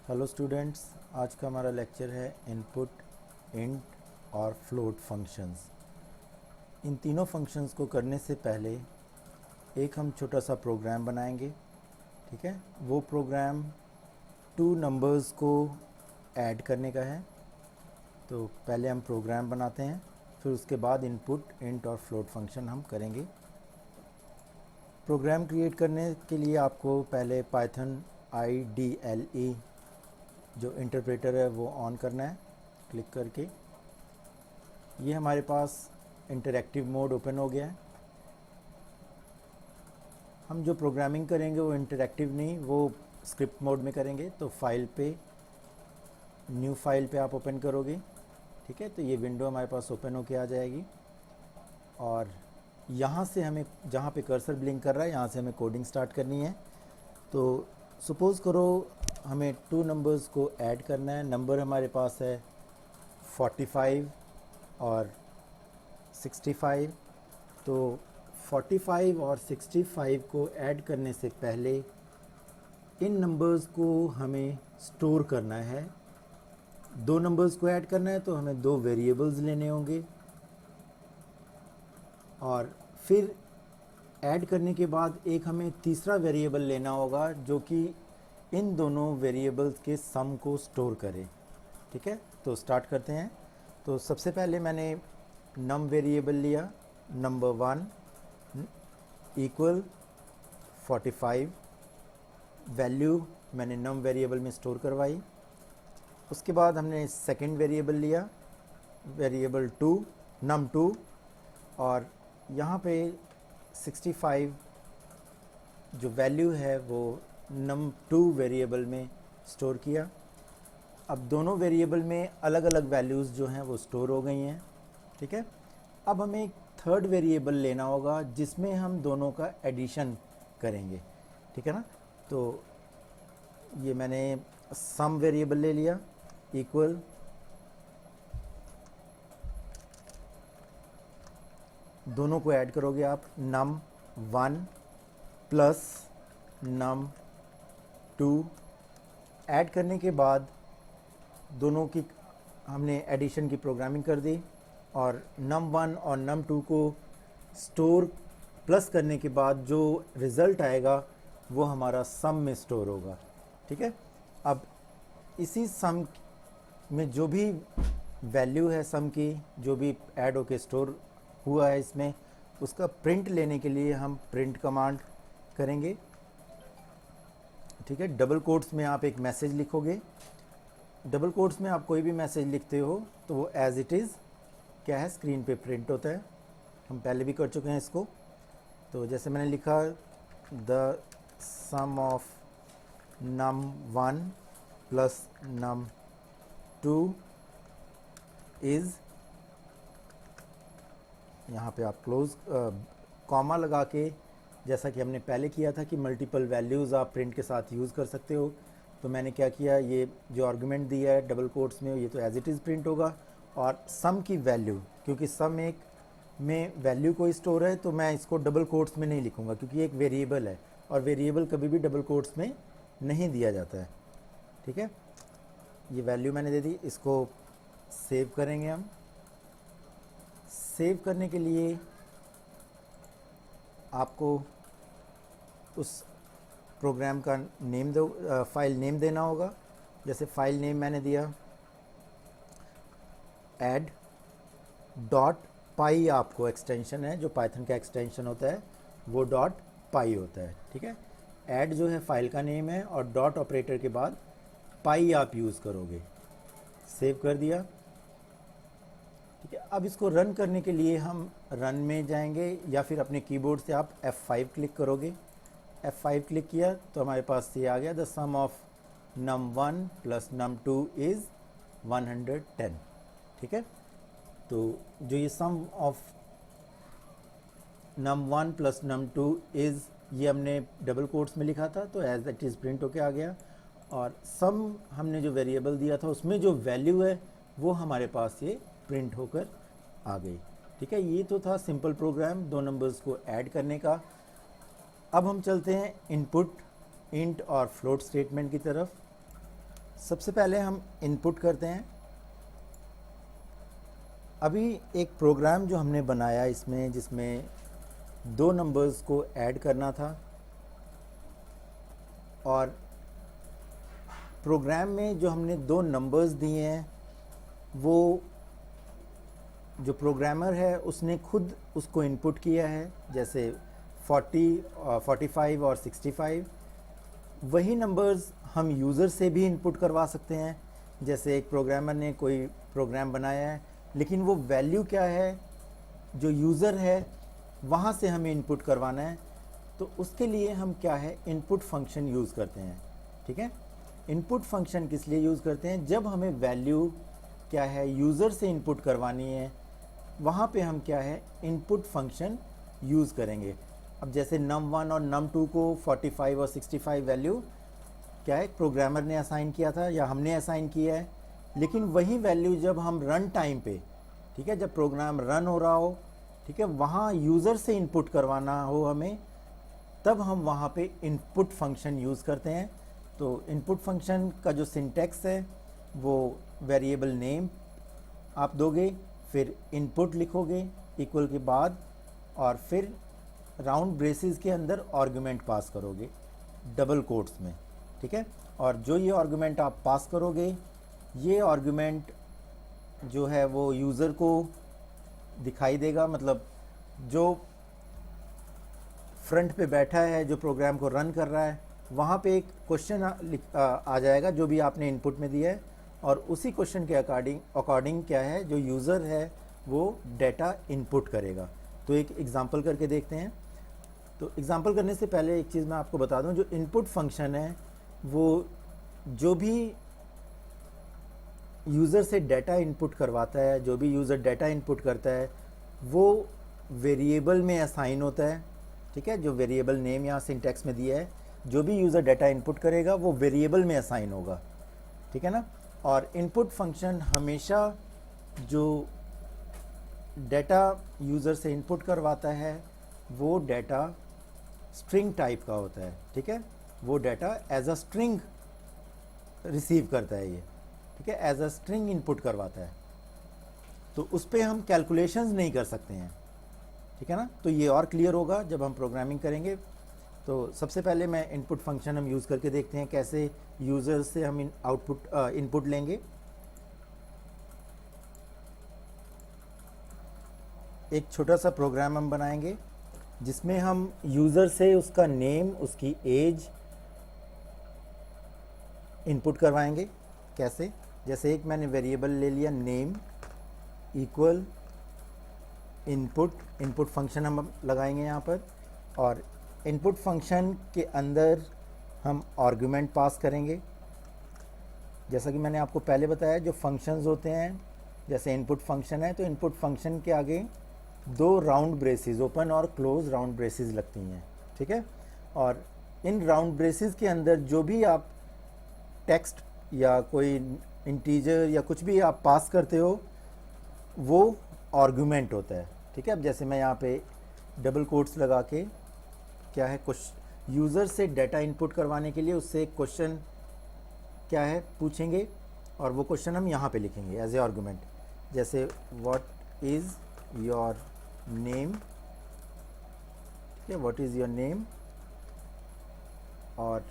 Hello students, आज का हमारा लेक्चर है इनपुट इंट और फ्लोट फंक्शंस। इन तीनों फंक्शंस को करने से पहले एक हम छोटा सा प्रोग्राम बनाएंगे। ठीक है, वो प्रोग्राम टू नंबर्स को ऐड करने का है। तो पहले हम प्रोग्राम बनाते हैं, फिर उसके बाद इनपुट इंट और फ्लोट फंक्शन हम करेंगे। प्रोग्राम क्रिएट करने के लिए आपको पहले पाइथन IDLE जो इंटरप्रेटर है वो ऑन करना है। क्लिक करके ये हमारे पास इंटरैक्टिव मोड ओपन हो गया है। हम जो प्रोग्रामिंग करेंगे वो इंटरैक्टिव नहीं, वो स्क्रिप्ट मोड में करेंगे। तो फाइल पे, न्यू फाइल पे आप ओपन करोगे। ठीक है, तो ये विंडो हमारे पास ओपन होके आ जाएगी और यहाँ से हमें, जहाँ पे कर्सर ब्लिंक कर रहा है, यहाँ से हमें कोडिंग स्टार्ट करनी है। तो सपोज़ करो हमें टू नंबर्स को ऐड करना है। नंबर हमारे पास है 45 और 65। तो 45 और 65 को ऐड करने से पहले इन नंबर्स को हमें स्टोर करना है। दो नंबर्स को ऐड करना है तो हमें दो वेरिएबल्स लेने होंगे और फिर ऐड करने के बाद एक हमें तीसरा वेरिएबल लेना होगा जो कि इन दोनों वेरिएबल्स के सम को स्टोर करे। ठीक है, तो स्टार्ट करते हैं। तो सबसे पहले मैंने नम वेरिएबल लिया, नंबर 1 इक्वल 45। वैल्यू मैंने नम वेरिएबल में स्टोर करवाई। उसके बाद हमने सेकंड वेरिएबल लिया, वेरिएबल 2 नम 2, और यहाँ पे 65 जो वैल्यू है वो num 2 वेरिएबल में स्टोर किया। अब दोनों वेरिएबल में अलग अलग वैल्यूज़ जो हैं वो स्टोर हो गई हैं। ठीक है, अब हमें एक थर्ड वेरिएबल लेना होगा जिसमें हम दोनों का एडिशन करेंगे। ठीक है ना, तो ये मैंने सम वेरिएबल ले लिया, इक्वल दोनों को ऐड करोगे आप, num 1 प्लस num 2। ऐड करने के बाद दोनों की हमने एडिशन की प्रोग्रामिंग कर दी और num 1 और num 2 को स्टोर प्लस करने के बाद जो रिज़ल्ट आएगा वो हमारा सम में स्टोर होगा। ठीक है, अब इसी सम में जो भी वैल्यू है, सम की जो भी ऐड होके स्टोर हुआ है इसमें, उसका प्रिंट लेने के लिए हम प्रिंट कमांड करेंगे। ठीक है, डबल कोट्स में आप एक मैसेज लिखोगे। डबल कोट्स में आप कोई भी मैसेज लिखते हो तो वो एज इट इज़ क्या है, स्क्रीन पे प्रिंट होता है। हम पहले भी कर चुके हैं इसको। तो जैसे मैंने लिखा, the sum of num 1 plus num 2 is, यहाँ पे आप क्लोज कॉमा लगा के, जैसा कि हमने पहले किया था कि मल्टीपल वैल्यूज़ आप प्रिंट के साथ यूज़ कर सकते हो। तो मैंने क्या किया, ये जो आर्गुमेंट दिया है डबल कोट्स में, ये तो एज इट इज़ प्रिंट होगा। और सम की वैल्यू, क्योंकि सम एक में वैल्यू कोई स्टोर है तो मैं इसको डबल कोट्स में नहीं लिखूँगा क्योंकि एक वेरिएबल है और वेरिएबल कभी भी डबल कोट्स में नहीं दिया जाता है। ठीक है, ये वैल्यू मैंने दे दी। इसको सेव करेंगे हम। सेव करने के लिए आपको उस प्रोग्राम का नेम दो, फाइल नेम देना होगा। जैसे फाइल नेम मैंने दिया ऐड डॉट पाई, आपको एक्सटेंशन है जो पाइथन का एक्सटेंशन होता है वो डॉट पाई होता है। ठीक है, ऐड जो है फाइल का नेम है और डॉट ऑपरेटर के बाद पाई आप यूज़ करोगे। सेव कर दिया। ठीक है, अब इसको रन करने के लिए हम रन में जाएंगे या फिर अपने कीबोर्ड से आप F5 क्लिक करोगे। F5 क्लिक किया तो हमारे पास ये आ गया, the sum of num 1 plus num 2 is 110। ठीक है, तो जो ये sum of num 1 plus num 2 is, ये हमने डबल कोट्स में लिखा था तो एज इट इज़ प्रिंट होके आ गया। और सम हमने जो वेरिएबल दिया था उसमें जो वैल्यू है वो हमारे पास ये प्रिंट होकर आ गई। ठीक है, ये तो था सिंपल प्रोग्राम दो नंबर्स को ऐड करने का। अब हम चलते हैं इनपुट इंट और फ्लोट स्टेटमेंट की तरफ। सबसे पहले हम इनपुट करते हैं। अभी एक प्रोग्राम जो हमने बनाया इसमें, जिसमें दो नंबर्स को ऐड करना था, और प्रोग्राम में जो हमने दो नंबर्स दिए हैं वो जो प्रोग्रामर है उसने खुद उसको इनपुट किया है, जैसे 45 और 65। वही नंबर्स हम यूज़र से भी इनपुट करवा सकते हैं। जैसे एक प्रोग्रामर ने कोई प्रोग्राम बनाया है, लेकिन वो वैल्यू क्या है जो यूज़र है वहाँ से हमें इनपुट करवाना है, तो उसके लिए हम क्या है इनपुट फंक्शन यूज़ करते हैं। ठीक है, इनपुट फंक्शन किस लिए यूज़ करते हैं? जब हमें वैल्यू क्या है यूज़र से इनपुट करवानी है, वहाँ पे हम क्या है इनपुट फंक्शन यूज़ करेंगे। अब जैसे num1 और num2 को 45 और 65 वैल्यू क्या है प्रोग्रामर ने असाइन किया था या हमने असाइन किया है, लेकिन वही वैल्यू जब हम रन टाइम पे, ठीक है, जब प्रोग्राम रन हो रहा हो, ठीक है, वहाँ यूज़र से इनपुट करवाना हो हमें, तब हम वहाँ पे इनपुट फंक्शन यूज़ करते हैं। तो इनपुट फंक्शन का जो सिंटैक्स है वो वेरिएबल नेम आप दोगे, फिर इनपुट लिखोगे इक्वल के बाद, और फिर राउंड ब्रेसेस के अंदर आर्गुमेंट पास करोगे डबल कोट्स में। ठीक है, और जो ये आर्गुमेंट आप पास करोगे, ये आर्गुमेंट जो है वो यूज़र को दिखाई देगा। मतलब जो फ्रंट पे बैठा है, जो प्रोग्राम को रन कर रहा है, वहाँ पे एक क्वेश्चन आ जाएगा जो भी आपने इनपुट में दिया है, और उसी क्वेश्चन के अकॉर्डिंग क्या है जो यूज़र है वो डाटा इनपुट करेगा। तो एक एग्जांपल करके देखते हैं। तो एग्जांपल करने से पहले एक चीज़ मैं आपको बता दूं, जो इनपुट फंक्शन है वो जो भी यूज़र से डाटा इनपुट करवाता है, जो भी यूज़र डाटा इनपुट करता है, वो वेरिएबल में असाइन होता है। ठीक है, जो वेरिएबल नेम यहाँ सिंटैक्स में दिया है, जो भी यूज़र डाटा इनपुट करेगा वो वेरिएबल में असाइन होगा। ठीक है ना, और इनपुट फंक्शन हमेशा जो डाटा यूज़र से इनपुट करवाता है वो डाटा स्ट्रिंग टाइप का होता है। ठीक है, वो data as a string receive करता है ये। ठीक है, एज अ स्ट्रिंग इनपुट करवाता है, तो उस पर हम कैलकुलेशंस नहीं कर सकते हैं। ठीक है ना, तो ये और क्लियर होगा जब हम प्रोग्रामिंग करेंगे। तो सबसे पहले मैं इनपुट फंक्शन हम यूज़ करके देखते हैं कैसे यूज़र से हम इनपुट लेंगे। एक छोटा सा प्रोग्राम हम बनाएंगे जिसमें हम यूज़र से उसका नेम, उसकी एज इनपुट करवाएंगे। कैसे? जैसे एक मैंने वेरिएबल ले लिया नेम इक्वल इनपुट फंक्शन हम लगाएंगे यहाँ पर, और इनपुट फंक्शन के अंदर हम आर्गुमेंट पास करेंगे। जैसा कि मैंने आपको पहले बताया, जो फंक्शंस होते हैं, जैसे इनपुट फंक्शन है तो इनपुट फंक्शन के आगे दो राउंड ब्रेसेस, ओपन और क्लोज राउंड ब्रेसेस लगती हैं। ठीक है, और इन राउंड ब्रेसेस के अंदर जो भी आप टेक्स्ट या कोई इंटीजर या कुछ भी आप पास करते हो वो आर्गुमेंट होता है। ठीक है, अब जैसे मैं यहाँ पे डबल कोट्स लगा के क्या है कुछ यूज़र से डाटा इनपुट करवाने के लिए उससे एक क्वेश्चन क्या है पूछेंगे, और वो क्वेश्चन हम यहाँ पे लिखेंगे एज ए आर्गुमेंट। जैसे व्हाट इज़ योर नेम। ठीक है, व्हाट इज़ योर नेम, और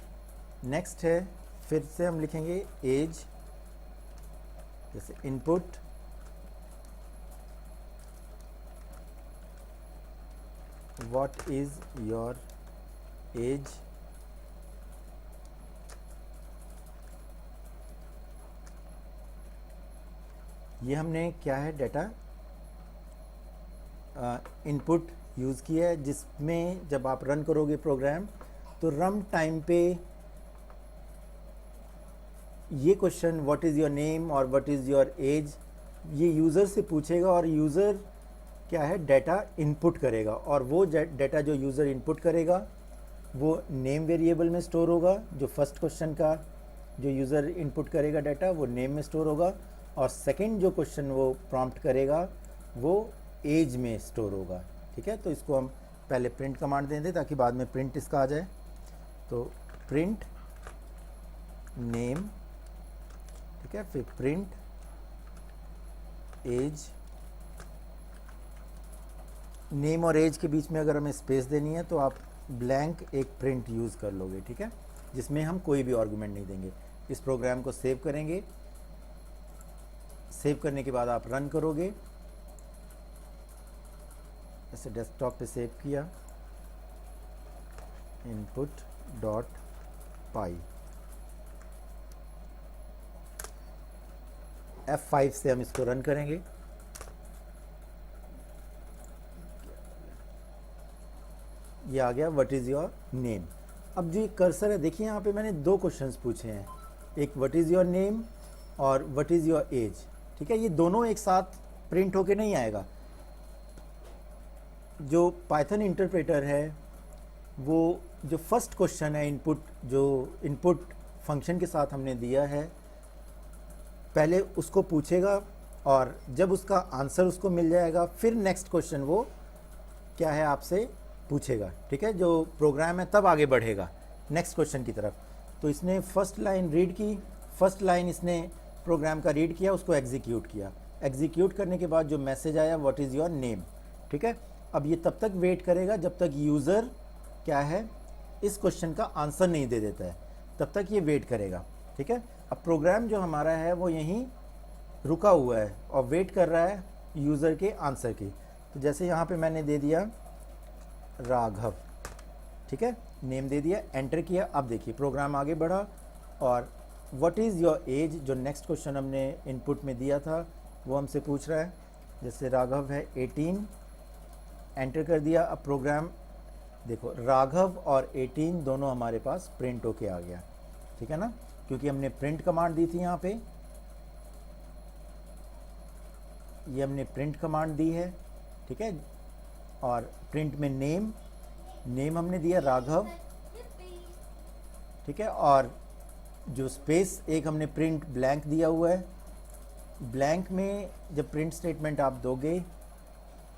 नेक्स्ट है फिर से हम लिखेंगे एज। जैसे input what is your age, ये हमने क्या है डाटा इनपुट यूज़ किया है, जिसमें जब आप रन करोगे प्रोग्राम तो रन टाइम पे ये question what is your name और व्हाट इज़ योर एज ये यूज़र से पूछेगा, और यूज़र क्या है डाटा इनपुट करेगा, और वो डाटा जो यूज़र इनपुट करेगा वो नेम वेरिएबल में स्टोर होगा। जो फर्स्ट क्वेश्चन का जो यूज़र इनपुट करेगा डाटा वो नेम में स्टोर होगा, और सेकंड जो क्वेश्चन वो प्रॉम्प्ट करेगा वो एज में स्टोर होगा। ठीक है, तो इसको हम पहले प्रिंट कमांड दे दें ताकि बाद में प्रिंट इसका आ जाए। तो प्रिंट नेम ठीक है। फिर प्रिंट एज, नेम और एज के बीच में अगर हमें स्पेस देनी है तो आप ब्लैंक एक प्रिंट यूज़ कर लोगे, ठीक है, जिसमें हम कोई भी आर्गुमेंट नहीं देंगे। इस प्रोग्राम को सेव करेंगे, सेव करने के बाद आप रन करोगे, ऐसे डेस्कटॉप पे सेव किया, input.py, F5 से हम इसको रन करेंगे। ये आ गया व्हाट इज़ योर नेम। अब जो ये कर्सर है देखिए, यहाँ पे मैंने दो क्वेश्चंस पूछे हैं, एक व्हाट इज़ योर नेम और व्हाट इज़ योर एज, ठीक है। ये दोनों एक साथ प्रिंट होके नहीं आएगा। जो पाइथन इंटरप्रेटर है वो जो फर्स्ट क्वेश्चन है इनपुट, जो इनपुट फंक्शन के साथ हमने दिया है, पहले उसको पूछेगा और जब उसका आंसर उसको मिल जाएगा फिर नेक्स्ट क्वेश्चन वो क्या है आपसे पूछेगा, ठीक है। जो प्रोग्राम है तब आगे बढ़ेगा नेक्स्ट क्वेश्चन की तरफ। तो इसने फर्स्ट लाइन रीड की, फर्स्ट लाइन इसने प्रोग्राम का रीड किया, उसको एग्जीक्यूट किया, एग्जीक्यूट करने के बाद जो मैसेज आया व्हाट इज़ योर नेम, ठीक है। अब ये तब तक वेट करेगा जब तक यूज़र क्या है इस क्वेश्चन का आंसर नहीं दे देता है, तब तक ये वेट करेगा, ठीक है। अब प्रोग्राम जो हमारा है वो यहीं रुका हुआ है और वेट कर रहा है यूज़र के आंसर की। तो जैसे यहाँ पे मैंने दे दिया राघव, ठीक है, नेम दे दिया, एंटर किया। अब देखिए प्रोग्राम आगे बढ़ा और व्हाट इज़ योर एज, जो नेक्स्ट क्वेश्चन हमने इनपुट में दिया था वो हमसे पूछ रहा है। जैसे राघव है 18, एंटर कर दिया। अब प्रोग्राम देखो राघव और 18 दोनों हमारे पास प्रिंट होके आ गया, ठीक है ना, क्योंकि हमने प्रिंट कमांड दी थी यहाँ पे, ये हमने प्रिंट कमांड दी है, ठीक है। और प्रिंट में नेम हमने दिया राघव, ठीक है। और जो स्पेस एक हमने प्रिंट ब्लैंक दिया हुआ है, ब्लैंक में जब प्रिंट स्टेटमेंट आप दोगे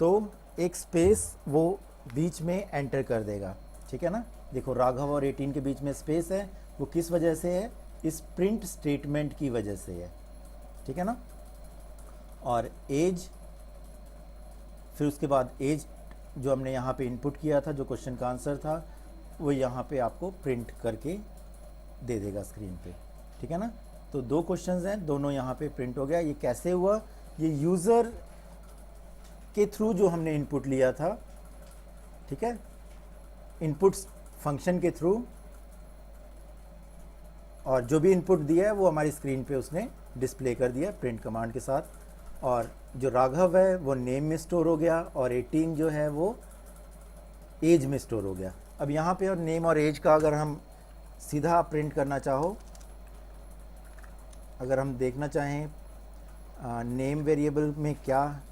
तो एक स्पेस वो बीच में एंटर कर देगा, ठीक है ना। देखो राघव और 18 के बीच में स्पेस है, वो किस वजह से है, इस प्रिंट स्टेटमेंट की वजह से है, ठीक है ना। और एज, फिर उसके बाद एज जो हमने यहाँ पे इनपुट किया था, जो क्वेश्चन का आंसर था, वो यहाँ पे आपको प्रिंट करके दे देगा स्क्रीन पे, ठीक है ना। तो दो क्वेश्चंस हैं, दोनों यहाँ पे प्रिंट हो गया। ये कैसे हुआ, ये यूज़र के थ्रू जो हमने इनपुट लिया था, ठीक है, इनपुट फंक्शन के थ्रू, और जो भी इनपुट दिया है वो हमारी स्क्रीन पे उसने डिस्प्ले कर दिया प्रिंट कमांड के साथ। और जो राघव है वो नेम में स्टोर हो गया और 18 जो है वो एज में स्टोर हो गया। अब यहाँ पे और नेम और एज का अगर हम सीधा प्रिंट करना चाहो, अगर हम देखना चाहें नेम वेरिएबल में क्या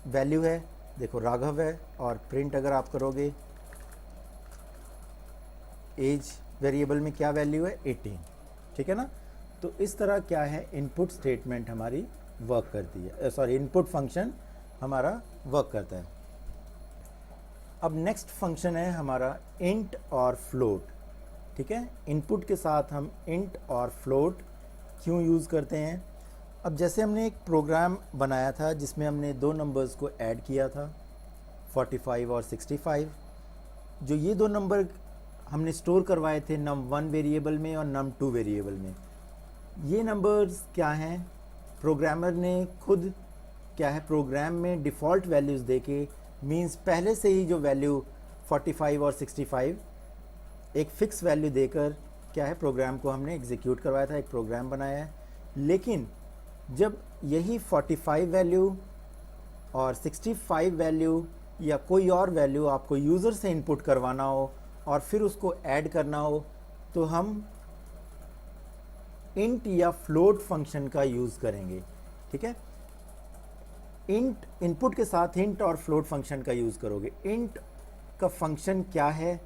वैल्यू है, देखो राघव है, और प्रिंट अगर आप करोगे एज वेरिएबल में क्या वैल्यू है 18, ठीक है ना। तो इस तरह क्या है इनपुट स्टेटमेंट हमारी वर्क करती है, सॉरी इनपुट फंक्शन हमारा वर्क करता है। अब नेक्स्ट फंक्शन है हमारा इंट और फ्लोट, ठीक है। इनपुट के साथ हम इंट और फ्लोट क्यों यूज़ करते हैं। अब जैसे हमने एक प्रोग्राम बनाया था जिसमें हमने दो नंबर्स को ऐड किया था 45 और 65, जो ये दो नंबर हमने स्टोर करवाए थे num1 वेरिएबल में और num2 वेरिएबल में। ये नंबर्स क्या हैं, प्रोग्रामर ने खुद क्या है प्रोग्राम में डिफ़ॉल्ट वैल्यूज़ देके, मींस पहले से ही जो वैल्यू 45 और 65 एक फ़िक्स वैल्यू देकर क्या है प्रोग्राम को हमने एग्जीक्यूट करवाया था, एक प्रोग्राम बनाया है। लेकिन जब यही 45 वैल्यू और 65 वैल्यू या कोई और वैल्यू आपको यूज़र से इनपुट करवाना हो और फिर उसको ऐड करना हो, तो हम इंट या फ्लोट फंक्शन का यूज़ करेंगे, ठीक है। इंट इनपुट के साथ इंट और फ्लोट फंक्शन का यूज़ करोगे। इंट का फंक्शन क्या है,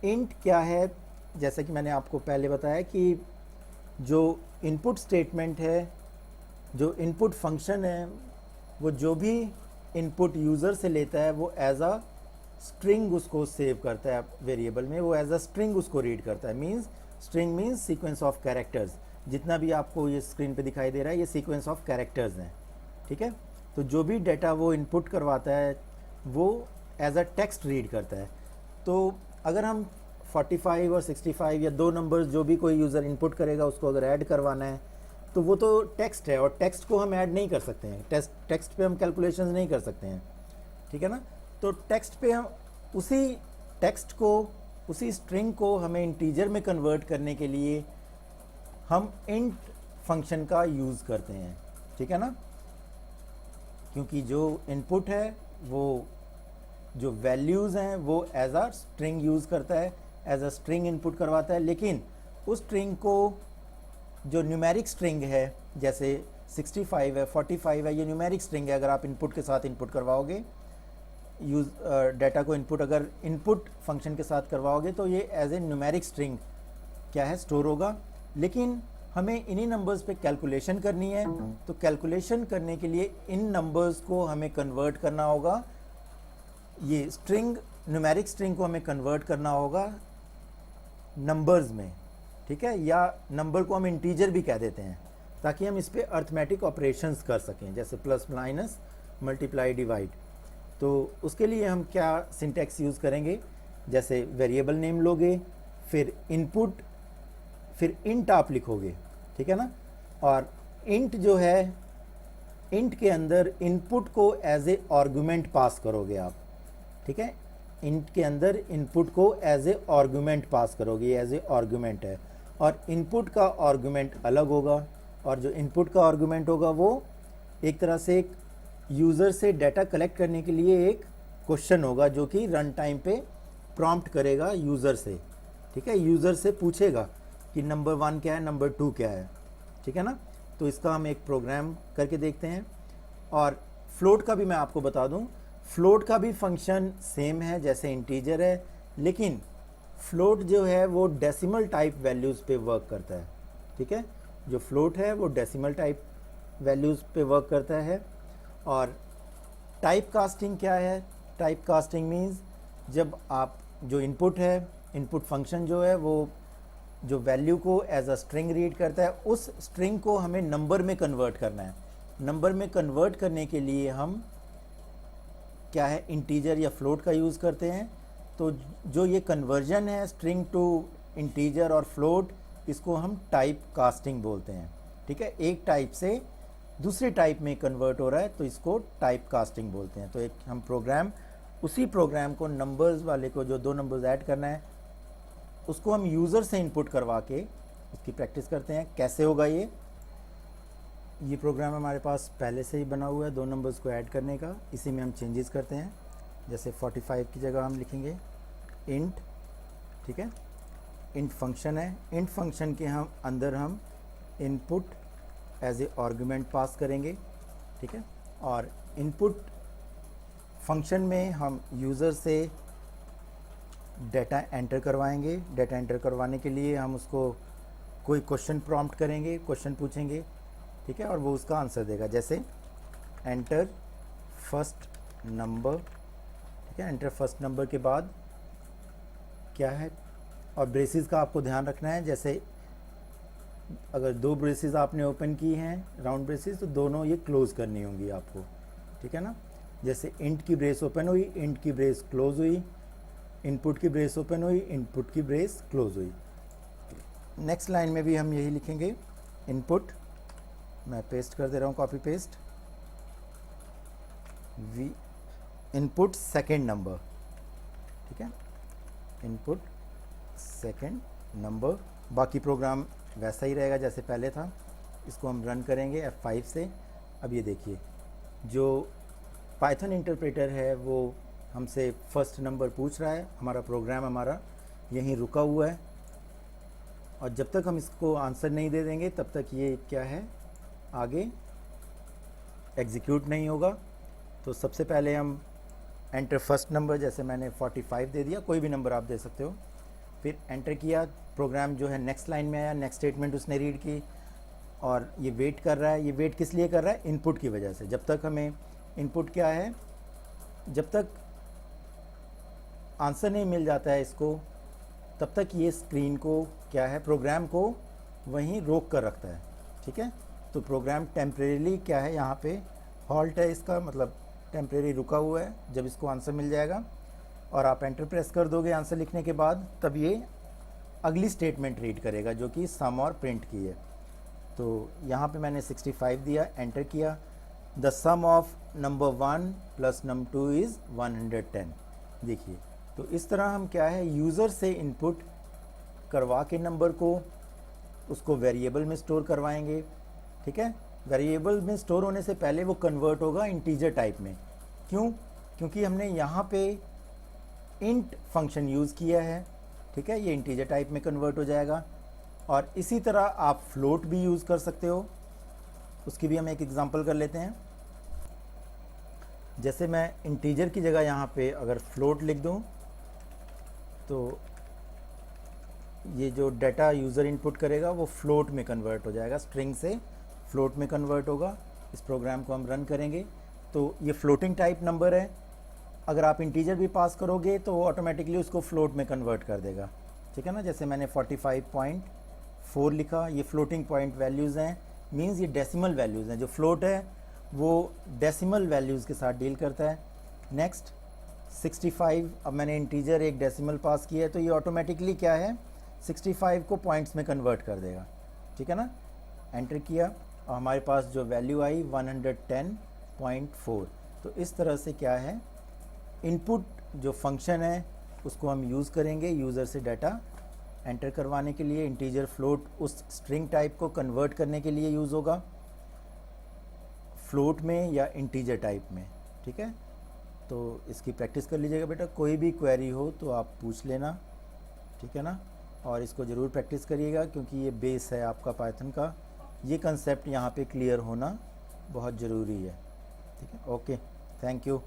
इंट क्या है, जैसा कि मैंने आपको पहले बताया कि जो इनपुट स्टेटमेंट है, जो इनपुट फंक्शन है, वो जो भी इनपुट यूज़र से लेता है वो एज अ स्ट्रिंग उसको सेव करता है वेरिएबल में, वो एज अ स्ट्रिंग उसको रीड करता है। Means string means sequence of characters. जितना भी आपको ये स्क्रीन पे दिखाई दे रहा है ये सीक्वेंस ऑफ कैरेक्टर्स हैं, ठीक है। तो जो भी डाटा वो इनपुट करवाता है वो एज अ टेक्स्ट रीड करता है। तो अगर हम 45 और 65 या दो नंबर्स जो भी कोई यूज़र इनपुट करेगा उसको अगर ऐड करवाना है तो वो तो टेक्स्ट है, और टेक्स्ट को हम ऐड नहीं कर सकते हैं, टेक्स्ट पे हम कैलकुलेशंस नहीं कर सकते हैं, ठीक है ना। तो टेक्स्ट पे हम उसी टेक्स्ट को, उसी स्ट्रिंग को हमें इंटीजर में कन्वर्ट करने के लिए हम इंट फंक्शन का यूज़ करते हैं, ठीक है ना। क्योंकि जो इनपुट है वो जो वैल्यूज़ हैं वो एज अ स्ट्रिंग यूज़ करता है, एज अ स्ट्रिंग इनपुट करवाता है, लेकिन उस स्ट्रिंग को जो न्यूमेरिक स्ट्रिंग है जैसे 65 है, 45 है, ये न्यूमेरिक स्ट्रिंग है। अगर आप इनपुट के साथ इनपुट करवाओगे, यूज़ डाटा को इनपुट अगर इनपुट फंक्शन के साथ करवाओगे तो ये एज ए न्यूमेरिक स्ट्रिंग क्या है, स्टोर होगा। लेकिन हमें इन्हीं नंबर्स पे कैलकुलेशन करनी है, तो कैलकुलेशन करने के लिए इन नंबर्स को हमें कन्वर्ट करना होगा, ये स्ट्रिंग, न्यूमेरिक स्ट्रिंग को हमें कन्वर्ट करना होगा नंबर्स में, ठीक है, या नंबर को हम इंटीजर भी कह देते हैं ताकि हम इस पे अर्थमेटिक ऑपरेशंस कर सकें, जैसे प्लस माइनस मल्टीप्लाई डिवाइड। तो उसके लिए हम क्या सिंटैक्स यूज़ करेंगे, जैसे वेरिएबल नेम लोगे, फिर इनपुट, फिर इंट आप लिखोगे, ठीक है ना। और इंट जो है, इंट के अंदर इनपुट को एज ए आर्गुमेंट पास करोगे आप, ठीक है। इंट के अंदर इनपुट को एज ए आर्गुमेंट पास करोगे, एज ए आर्गुमेंट है, और इनपुट का आर्गुमेंट अलग होगा, और जो इनपुट का आर्गुमेंट होगा वो एक तरह से एक यूज़र से डाटा कलेक्ट करने के लिए एक क्वेश्चन होगा जो कि रन टाइम पे प्रॉम्प्ट करेगा यूज़र से, ठीक है। यूज़र से पूछेगा कि नंबर 1 क्या है, नंबर 2 क्या है, ठीक है ना। तो इसका हम एक प्रोग्राम करके देखते हैं। और फ्लोट का भी मैं आपको बता दूं, फ्लोट का भी फंक्शन सेम है जैसे इंटीजर है, लेकिन फ्लोट जो है वो डेसिमल टाइप वैल्यूज़ पे वर्क करता है, ठीक है। जो फ्लोट है वो डेसिमल टाइप वैल्यूज़ पे वर्क करता है। और टाइप कास्टिंग क्या है, टाइप कास्टिंग मीन्स जब आप जो इनपुट है, इनपुट फंक्शन जो है वो जो वैल्यू को एज अ स्ट्रिंग रीड करता है, उस स्ट्रिंग को हमें नंबर में कन्वर्ट करना है। नंबर में कन्वर्ट करने के लिए हम क्या है, इंटीजर या फ्लोट का यूज़ करते हैं। तो जो ये कन्वर्जन है स्ट्रिंग टू इंटीजर और फ्लोट, इसको हम टाइप कास्टिंग बोलते हैं, ठीक है। एक टाइप से दूसरे टाइप में कन्वर्ट हो रहा है तो इसको टाइप कास्टिंग बोलते हैं। तो एक हम प्रोग्राम, उसी प्रोग्राम को नंबर्स वाले को जो दो नंबर्स ऐड करना है उसको हम यूज़र से इनपुट करवा के उसकी प्रैक्टिस करते हैं। कैसे होगा ये प्रोग्राम हमारे पास पहले से ही बना हुआ है दो नंबर्स को ऐड करने का, इसी में हम चेंजेस करते हैं। जैसे 45 की जगह हम लिखेंगे इंट, ठीक है। इंट फंक्शन है, इंट फंक्शन के हम अंदर हम इनपुट एज ए आर्गुमेंट पास करेंगे, ठीक है। और इनपुट फंक्शन में हम यूज़र से डाटा एंटर करवाएंगे। डाटा एंटर करवाने के लिए हम उसको कोई क्वेश्चन प्रॉम्प्ट करेंगे, क्वेश्चन पूछेंगे, ठीक है, और वो उसका आंसर देगा। जैसे एंटर फर्स्ट नंबर, ठीक है। एंटर फर्स्ट नंबर के बाद क्या है, और ब्रेसेस का आपको ध्यान रखना है। जैसे अगर दो ब्रेसेस आपने ओपन की हैं, राउंड ब्रेसेस, तो दोनों ये क्लोज़ करनी होंगी आपको, ठीक है ना। जैसे इंट की ब्रेस ओपन हुई, इंट की ब्रेस क्लोज हुई, इनपुट की ब्रेस ओपन हुई, इनपुट की ब्रेस क्लोज हुई। नेक्स्ट लाइन में भी हम यही लिखेंगे, इनपुट, मैं पेस्ट कर दे रहा हूँ, copy paste, we input second number, ठीक है, इनपुट सेकेंड नंबर। बाकी प्रोग्राम वैसा ही रहेगा जैसे पहले था। इसको हम रन करेंगे F5 से। अब ये देखिए, जो पाइथन इंटरप्रेटर है वो हमसे फर्स्ट नंबर पूछ रहा है, हमारा प्रोग्राम हमारा यहीं रुका हुआ है, और जब तक हम इसको आंसर नहीं दे देंगे तब तक ये क्या है, आगे एग्जीक्यूट नहीं होगा। तो सबसे पहले हम एंटर फर्स्ट नंबर, जैसे मैंने 45 दे दिया, कोई भी नंबर आप दे सकते हो, फिर एंटर किया, प्रोग्राम जो है नेक्स्ट लाइन में आया, नेक्स्ट स्टेटमेंट उसने रीड की, और ये वेट कर रहा है। ये वेट किस लिए कर रहा है, इनपुट की वजह से। जब तक हमें इनपुट क्या है, जब तक आंसर नहीं मिल जाता है इसको, तब तक ये स्क्रीन को क्या है, प्रोग्राम को वहीं रोक कर रखता है, ठीक है। तो प्रोग्राम टेम्परेरीली क्या है, यहाँ पे हॉल्ट है, इसका मतलब टेम्परेरी रुका हुआ है। जब इसको आंसर मिल जाएगा और आप एंटर प्रेस कर दोगे आंसर लिखने के बाद, तब ये अगली स्टेटमेंट रीड करेगा जो कि सम और प्रिंट की है। तो यहाँ पे मैंने 65 दिया, एंटर किया। The sum of number 1 plus number 2 is 110। देखिए, तो इस तरह हम क्या है, यूज़र से इनपुट करवा के नंबर को उसको वेरिएबल में स्टोर करवाएंगे, ठीक है। वेरिएबल में स्टोर होने से पहले वो कन्वर्ट होगा इंटीजर टाइप में। क्यों? क्योंकि हमने यहाँ पे इंट फंक्शन यूज़ किया है, ठीक है। ये इंटीजर टाइप में कन्वर्ट हो जाएगा। और इसी तरह आप फ्लोट भी यूज़ कर सकते हो, उसकी भी हम एक एग्जांपल कर लेते हैं। जैसे मैं इंटीजर की जगह यहाँ पे अगर फ्लोट लिख दूँ, तो ये जो डाटा यूज़र इनपुट करेगा वो फ्लोट में कन्वर्ट हो जाएगा, स्ट्रिंग से फ्लोट में कन्वर्ट होगा। इस प्रोग्राम को हम रन करेंगे तो ये फ्लोटिंग टाइप नंबर है। अगर आप इंटीजर भी पास करोगे तो वो ऑटोमेटिकली उसको फ्लोट में कन्वर्ट कर देगा, ठीक है ना। जैसे मैंने 45.4 लिखा, ये फ्लोटिंग पॉइंट वैल्यूज़ हैं, मींस ये डेसिमल वैल्यूज़ हैं। जो फ्लोट है वो डेसिमल वैल्यूज़ के साथ डील करता है। नेक्स्ट 65, अब मैंने इंटीजर एक डेसिमल पास किया है तो ये ऑटोमेटिकली क्या है, 65 को पॉइंट्स में कन्वर्ट कर देगा, ठीक है ना। एंटर किया और हमारे पास जो वैल्यू आई 110.4। तो इस तरह से क्या है, इनपुट जो फंक्शन है उसको हम यूज़ करेंगे यूज़र से डाटा एंटर करवाने के लिए। इंटीजर फ्लोट उस स्ट्रिंग टाइप को कन्वर्ट करने के लिए यूज़ होगा, फ्लोट में या इंटीजर टाइप में, ठीक है। तो इसकी प्रैक्टिस कर लीजिएगा बेटा, कोई भी क्वेरी हो तो आप पूछ लेना, ठीक है ना। और इसको ज़रूर प्रैक्टिस करिएगा क्योंकि ये बेस है आपका पाइथन का। ये कंसेप्ट यहाँ पे क्लियर होना बहुत ज़रूरी है, ठीक है। Okay, thank you.